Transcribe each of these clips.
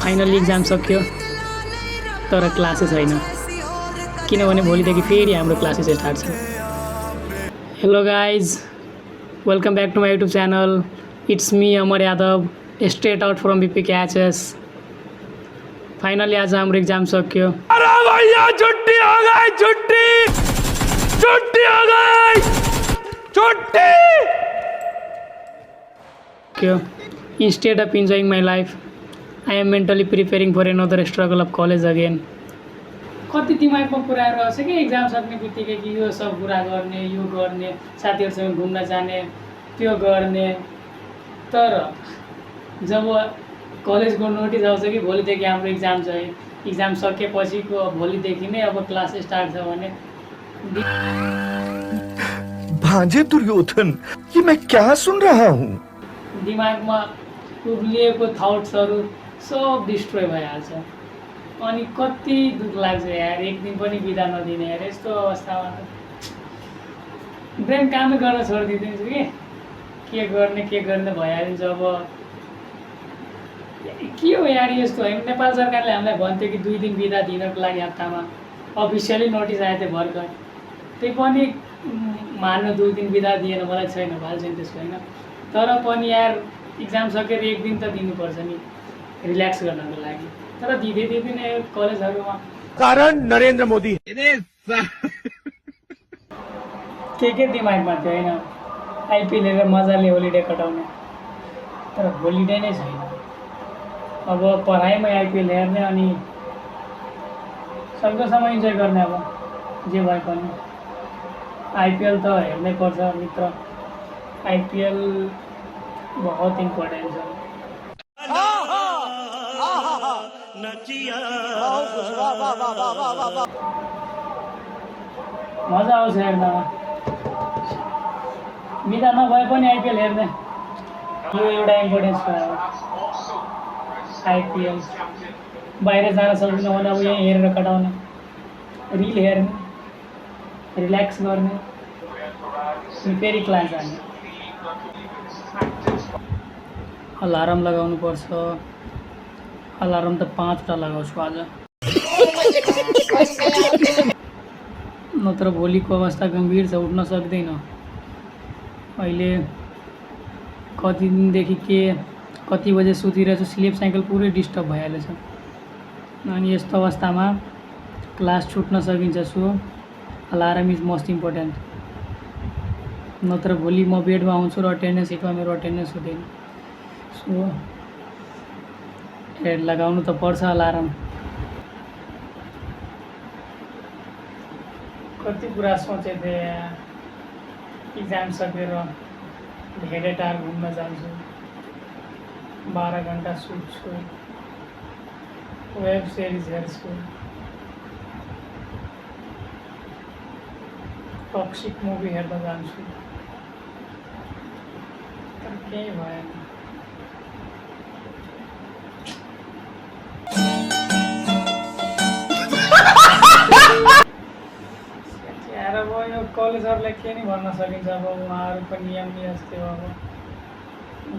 Finally exam सक्यो तर classes छैन किनभने भोलिदेखि फेरि हाम्रो क्लासेस स्टार्ट छ। Hello guys, welcome back to my YouTube channel. It's me Amar Yadav, straight out from BP catches. Finally आज हाम्रो एक्जाम सक्यो। अरे भैया छुट्टी हो गई, छुट्टी छुट्टी हो गई, छुट्टी। Instead of enjoying my life, I am mentally preparing for another struggle of college again. कति दिमागमा कुराहरू आउँछ कि एक्जाम सक्ने बित्तिकै कि यो सब कुरा गर्ने, यो गर्ने, साथीहरूसँग घुम्न जाने, त्यो गर्ने। तर जब कलेजको नोटिस आउँछ कि भोलिदेखि हाम्रो एक्जाम छ, एक्जाम सकेपछिको भोलिदेखि नै अब क्लास स्टार्ट छ भने भांजे दुर्योधन, ये मैं क्या सुन रहा हूँ? दिमागमा उब्लिएको थट्सहरू सब डिस्ट्रोय भइहाल्छ। अनि कति दुःख लाग्छ यार, एक दिन पनि बिदा नदिने यार। यस्तो अवस्थामा त ब्रेन कामै गर्न छोडिदिन्छु कि के गर्ने भइहालिन्छ। अब के हो यार यस्तो होइन। नेपाल सरकारले हामीलाई भन्थ्यो कि 2 दिन बिदा दिनको लागि हप्तामा, अफिसियली नोटिस आएको थियो भर्खर। त्यही पनि मान्नु 2 दिन बिदा दिएन, मलाई छैन भाल्छन् त्यसको होइन। तर पनि यार एक्जाम सकेर 1 दिन त दिनुपर्छ नि रिल्याक्स गर्नको लागि। तर दिँदैन कलेजहरूमा। कारण नरेंद्र मोदी। के दिमागमा थियो होइन, आइपिएल हेरेर मजाले होलिडे कटाउने। तर होलिडे नै छैन। अब पढाइमै आइपिएल हेर्ने अनि सक्दोसम्म इन्जोय गर्ने। अब जे भए पनि आइपिएल त हेर्नै पर्छ मित्र। आइपिएल बहुत इम्पोर्टेन्ट छ। मजा आउँछ हेर्नमा। बिदा नभए पनि आइपिएल हेर्ने, यो एउटा इम्पोर्टेन्स छ। आइपिएल बाहिर जान सक्दैन भने अब यहीँ हेरेर कटाउने, रिल हेर्ने, रिल्याक्स गर्ने, फेरि क्लास जाने। अलार्म लगाउनु पर्छ। अलार्म त 5वटा लगाउँछु आज, नत्र भोलिको अवस्था गम्भीर छ, उठ्न सक्दैन। अहिले कति दिनदेखि कति बजे सुतिरहेछु, स्लिप साइकल पुरै डिस्टर्ब भइहालेछ। अनि यस्तो अवस्थामा क्लास छुट्न सकिन्छ। So alarm is most important. नत्र भोलि म बेडमा आउँछु र अटेन्डेन्स सिटमा मेरो अटेन्डेन्स हुँदैन। सो लगाउनु त पर्छ अलार्म। कति कुरा सोचेको थिएँ यहाँ, एक्जाम सकेर धेरै टाढा घुम्न जान्छु, 12 घन्टा सुत्छु, वेब सिरिज हेर्छु, टक्सिक मुभी हेर्न जान्छु। तर केही भएन। यार अब यो कलेजहरूलाई के नि भन्न सकिन्छ। अब उहाँहरूको नियम नि यस्तै हो। अब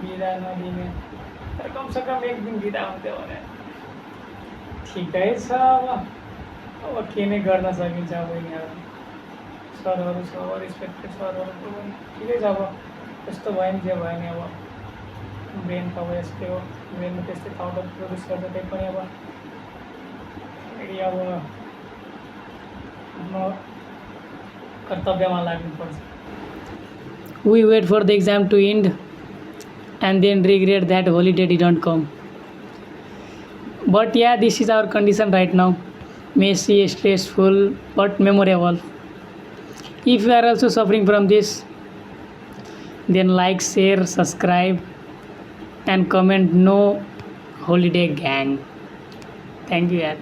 बिदा नदिने, तर कमसेकम 1 दिन बिदा हुन्थ्यो भने ठिकै छ। अब के नै गर्न सकिन्छ। अब यिनीहरू सरहरू छ, अब रेस्पेक्टेड सरहरूको पनि ठिकै छ। अब यस्तो भयो नि जे भयो नि, अब ब्रेन त अब यस्तै हो। ब्रेनमा त्यस्तै थटहरू प्रोड्युस गर्छ। त्यही पनि अब फेरि अब आफ्नो कर्तव्यमा लाग्नुपर्छ। We wait for the exam to end and then regret that holiday didn't come. But yeah, this is our condition right now. Messy, stressful, but memorable. If you are also suffering from this, then like, share, subscribe and comment no holiday gang. Thank you yaar.